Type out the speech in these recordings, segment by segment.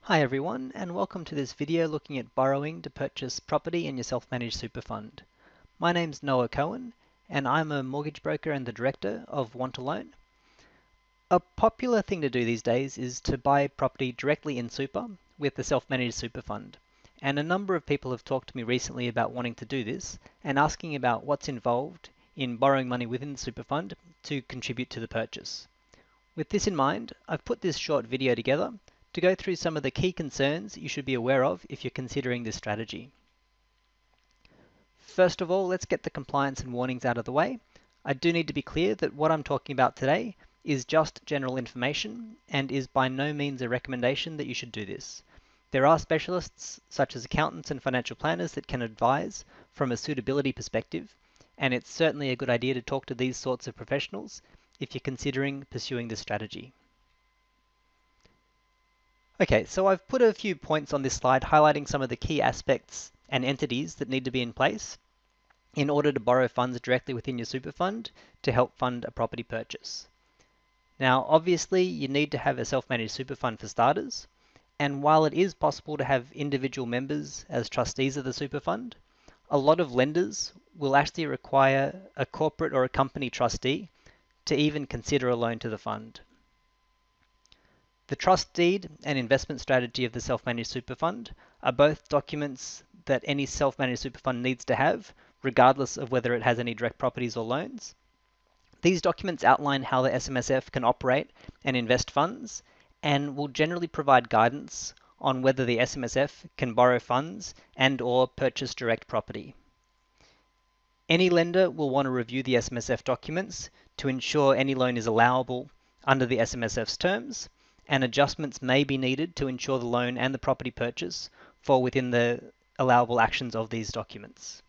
Hi everyone, and welcome to this video looking at borrowing to purchase property in your self-managed super fund. My name's Noah Cohen, and I'm a mortgage broker and the director of Want a Loan. A popular thing to do these days is to buy property directly in super with the self-managed super fund. And a number of people have talked to me recently about wanting to do this and asking about what's involved in borrowing money within the super fund to contribute to the purchase. With this in mind, I've put this short video together to go through some of the key concerns you should be aware of if you're considering this strategy. First of all, let's get the compliance and warnings out of the way. I do need to be clear that what I'm talking about today is just general information and is by no means a recommendation that you should do this. There are specialists such as accountants and financial planners that can advise from a suitability perspective, and it's certainly a good idea to talk to these sorts of professionals if you're considering pursuing this strategy. Okay, so I've put a few points on this slide highlighting some of the key aspects and entities that need to be in place in order to borrow funds directly within your super fund to help fund a property purchase. Now, obviously, you need to have a self-managed super fund for starters, and while it is possible to have individual members as trustees of the super fund, a lot of lenders will actually require a corporate or a company trustee to even consider a loan to the fund. The trust deed and investment strategy of the self-managed super fund are both documents that any self-managed super fund needs to have, regardless of whether it has any direct properties or loans. These documents outline how the SMSF can operate and invest funds, and will generally provide guidance on whether the SMSF can borrow funds and/or purchase direct property. Any lender will want to review the SMSF documents to ensure any loan is allowable under the SMSF's terms, and adjustments may be needed to ensure the loan and the property purchase fall within the allowable actions of these documents.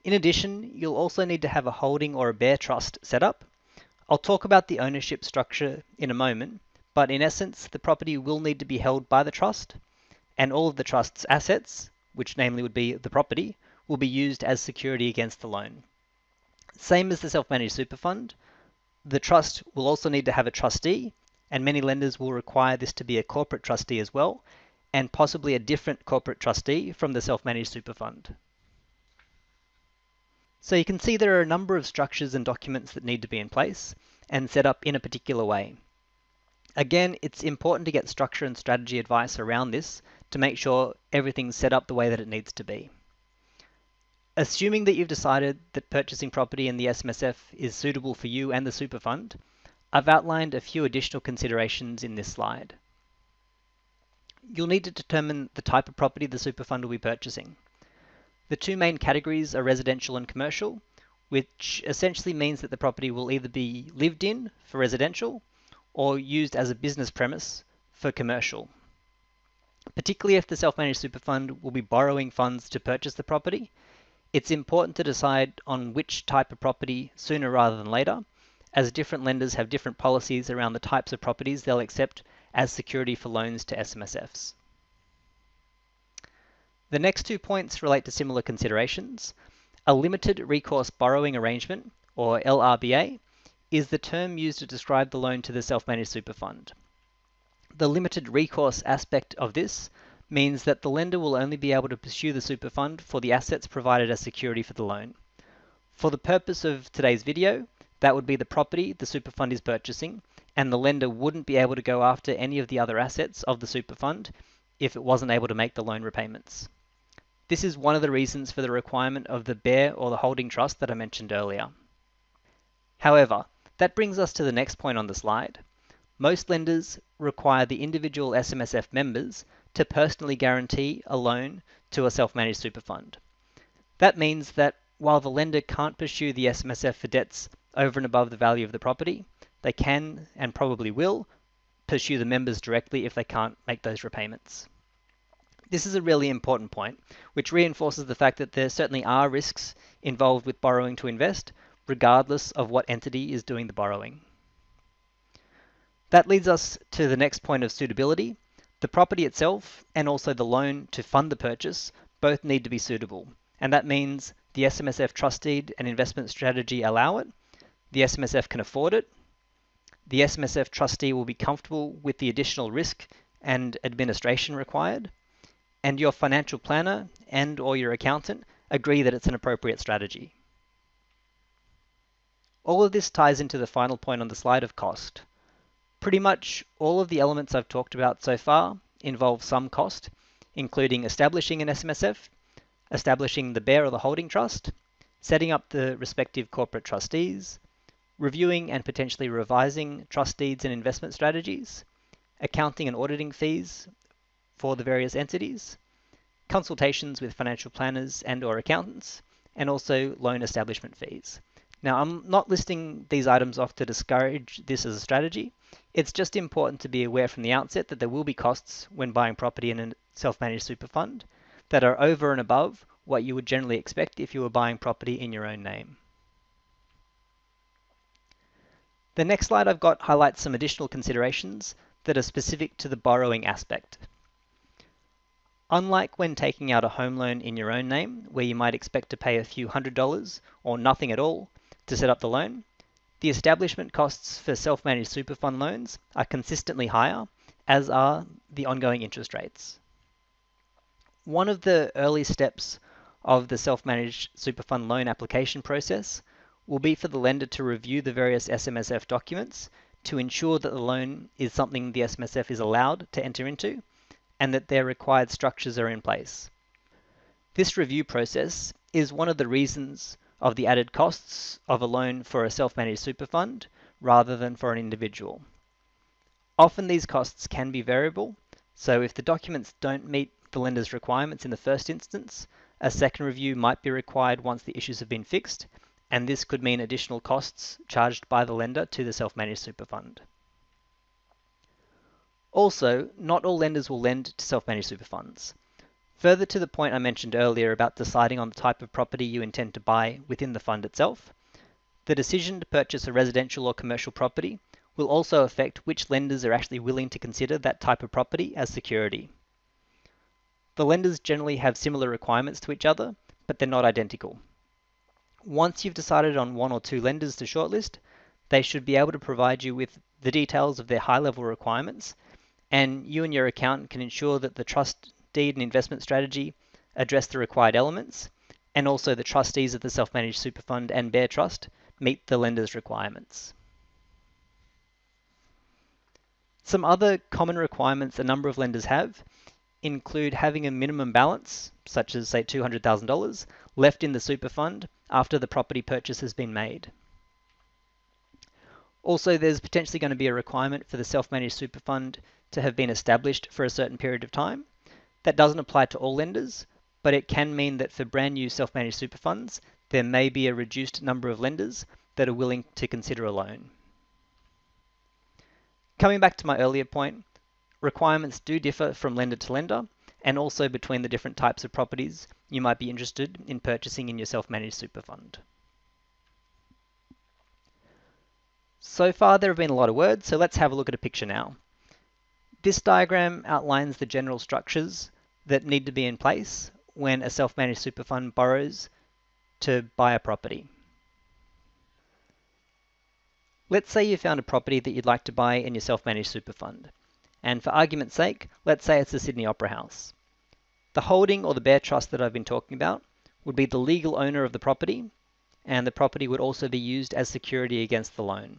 In addition, you'll also need to have a holding or a bare trust set up. I'll talk about the ownership structure in a moment, but in essence, the property will need to be held by the trust, and all of the trust's assets, which namely would be the property, will be used as security against the loan. Same as the self-managed super fund, the trust will also need to have a trustee, and many lenders will require this to be a corporate trustee as well, and possibly a different corporate trustee from the self-managed super fund. So you can see there are a number of structures and documents that need to be in place and set up in a particular way. Again, it's important to get structure and strategy advice around this to make sure everything's set up the way that it needs to be. Assuming that you've decided that purchasing property in the SMSF is suitable for you and the super fund, I've outlined a few additional considerations in this slide. You'll need to determine the type of property the super fund will be purchasing. The two main categories are residential and commercial, which essentially means that the property will either be lived in for residential or used as a business premise for commercial. Particularly if the self-managed super fund will be borrowing funds to purchase the property, it's important to decide on which type of property sooner rather than later, as different lenders have different policies around the types of properties they'll accept as security for loans to SMSFs. The next 2 points relate to similar considerations. A limited recourse borrowing arrangement, or LRBA, is the term used to describe the loan to the self-managed super fund. The limited recourse aspect of this means that the lender will only be able to pursue the super fund for the assets provided as security for the loan. For the purpose of today's video, that would be the property the super fund is purchasing, and the lender wouldn't be able to go after any of the other assets of the super fund if it wasn't able to make the loan repayments. This is one of the reasons for the requirement of the bare or the holding trust that I mentioned earlier. However, that brings us to the next point on the slide. Most lenders require the individual SMSF members to personally guarantee a loan to a self-managed super fund. That means that while the lender can't pursue the SMSF for debts over and above the value of the property, they can and probably will pursue the members directly if they can't make those repayments. This is a really important point, which reinforces the fact that there certainly are risks involved with borrowing to invest, regardless of what entity is doing the borrowing. That leads us to the next point of suitability. The property itself and also the loan to fund the purchase both need to be suitable, and that means the SMSF trust deed and investment strategy allow it, the SMSF can afford it, the SMSF trustee will be comfortable with the additional risk and administration required, and your financial planner and/or your accountant agree that it's an appropriate strategy. All of this ties into the final point on the slide of cost. Pretty much all of the elements I've talked about so far involve some cost, including establishing an SMSF, establishing the bear or the holding trust, setting up the respective corporate trustees, reviewing and potentially revising trust deeds and investment strategies, accounting and auditing fees for the various entities, consultations with financial planners and/or accountants, and also loan establishment fees. Now, I'm not listing these items off to discourage this as a strategy. It's just important to be aware from the outset that there will be costs when buying property in a self-managed super fund that are over and above what you would generally expect if you were buying property in your own name. The next slide I've got highlights some additional considerations that are specific to the borrowing aspect. Unlike when taking out a home loan in your own name, where you might expect to pay a few $100s or nothing at all to set up the loan, the establishment costs for self-managed super fund loans are consistently higher, as are the ongoing interest rates. One of the early steps of the self-managed super fund loan application process will be for the lender to review the various SMSF documents to ensure that the loan is something the SMSF is allowed to enter into and that their required structures are in place. This review process is one of the reasons of the added costs of a loan for a self-managed super fund rather than for an individual. Often these costs can be variable, so if the documents don't meet the lender's requirements in the first instance, a second review might be required once the issues have been fixed, and this could mean additional costs charged by the lender to the self-managed super fund. Also, not all lenders will lend to self-managed super funds. Further to the point I mentioned earlier about deciding on the type of property you intend to buy within the fund itself, the decision to purchase a residential or commercial property will also affect which lenders are actually willing to consider that type of property as security. The lenders generally have similar requirements to each other, but they're not identical. Once you've decided on one or two lenders to shortlist, they should be able to provide you with the details of their high-level requirements, and you and your accountant can ensure that the trust deed and investment strategy address the required elements, and also the trustees of the self-managed super fund and bear trust meet the lender's requirements. Some other common requirements a number of lenders have include having a minimum balance, such as say $200,000, left in the super fund after the property purchase has been made. Also, there's potentially going to be a requirement for the self-managed super fund to have been established for a certain period of time. That doesn't apply to all lenders, but it can mean that for brand new self-managed super funds, there may be a reduced number of lenders that are willing to consider a loan. Coming back to my earlier point, requirements do differ from lender to lender, and also between the different types of properties you might be interested in purchasing in your self-managed super fund. So far there have been a lot of words, so let's have a look at a picture now. This diagram outlines the general structures that need to be in place when a self-managed super fund borrows to buy a property. Let's say you found a property that you'd like to buy in your self-managed super fund. And for argument's sake, let's say it's the Sydney Opera House. The holding or the bear trust that I've been talking about would be the legal owner of the property, and the property would also be used as security against the loan.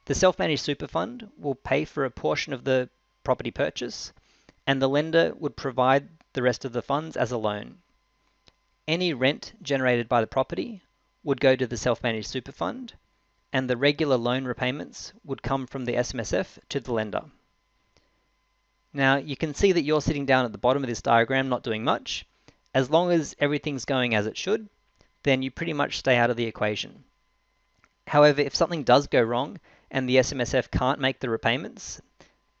The self-managed super fund will pay for a portion of the property purchase, and the lender would provide the rest of the funds as a loan. Any rent generated by the property would go to the self-managed super fund, and the regular loan repayments would come from the SMSF to the lender. Now, you can see that you're sitting down at the bottom of this diagram not doing much. As long as everything's going as it should, then you pretty much stay out of the equation. However, if something does go wrong and the SMSF can't make the repayments,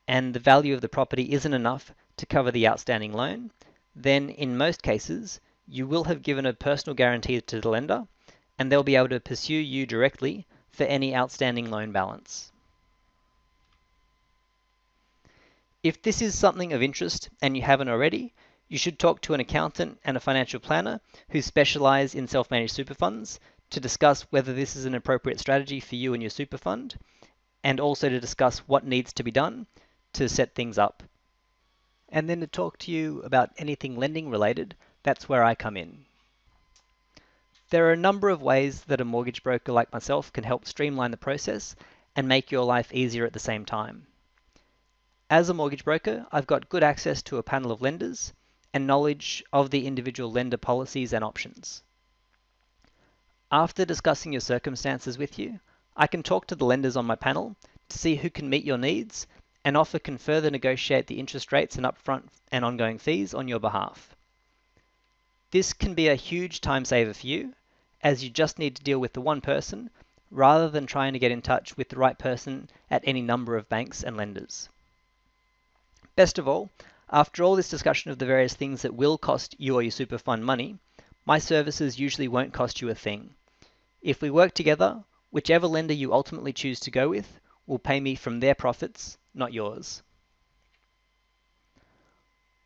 and the value of the property isn't enough to cover the outstanding loan, then in most cases, you will have given a personal guarantee to the lender, and they'll be able to pursue you directly for any outstanding loan balance. If this is something of interest and you haven't already, you should talk to an accountant and a financial planner who specialize in self-managed super funds to discuss whether this is an appropriate strategy for you and your super fund, and also to discuss what needs to be done to set things up. And then to talk to you about anything lending related, that's where I come in. There are a number of ways that a mortgage broker like myself can help streamline the process and make your life easier at the same time. As a mortgage broker, I've got good access to a panel of lenders and knowledge of the individual lender policies and options. After discussing your circumstances with you, I can talk to the lenders on my panel to see who can meet your needs and can further negotiate the interest rates and upfront and ongoing fees on your behalf. This can be a huge time saver for you, as you just need to deal with the one person rather than trying to get in touch with the right person at any number of banks and lenders. Best of all, after all this discussion of the various things that will cost you or your super fund money, my services usually won't cost you a thing. If we work together, whichever lender you ultimately choose to go with will pay me from their profits, not yours.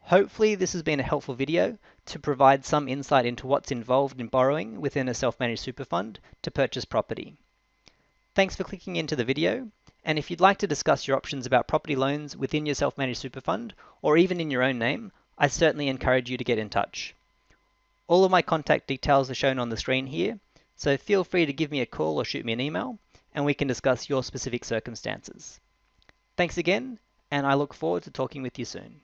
Hopefully this has been a helpful video to provide some insight into what's involved in borrowing within a self-managed super fund to purchase property. Thanks for clicking into the video, and if you'd like to discuss your options about property loans within your self-managed super fund or even in your own name, I certainly encourage you to get in touch. All of my contact details are shown on the screen here, so feel free to give me a call or shoot me an email, and we can discuss your specific circumstances. Thanks again, and I look forward to talking with you soon.